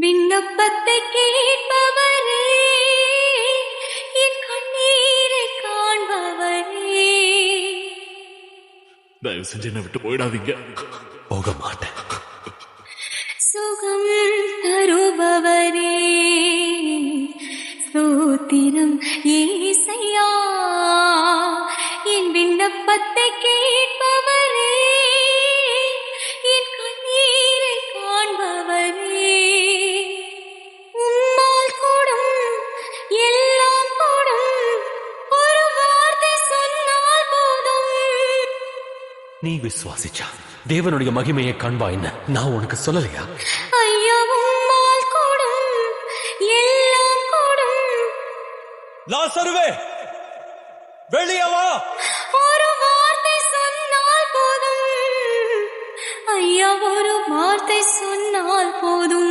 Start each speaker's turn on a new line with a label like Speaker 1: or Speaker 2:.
Speaker 1: விண்ணப்பத்தை கேட்பவரே, என் கண்ணீரை காண்பவரே,
Speaker 2: தயவு செஞ்சு என்னை விட்டு போயிடாதீங்க.
Speaker 3: போக மாட்டேன்.
Speaker 1: சுகம் தருபவரே, ஸ்தோத்திரம் ஏசையா, என் விண்ணப்பத்தை கேட்பவரே, என் கண்ணீரை காண்பவரே, உம்மால் கூடும் எல்லாம் கூடும், ஒரு வார்த்தை சொன்னால் போதும்.
Speaker 3: நீ விசுவாசிச்சா தேவனுடைய மகிமையை காண்பா என்ன நான் உனக்கு சொல்லலையா?
Speaker 1: ஐயா, உம்மால் கூடும் எல்லாம் கூடும்,
Speaker 3: லாசருவே வெளியே வா.
Speaker 1: ஒரு வார்த்தை சொன்னால் போதும். ஐயா, ஒரு வார்த்தை சொன்னால் போதும்.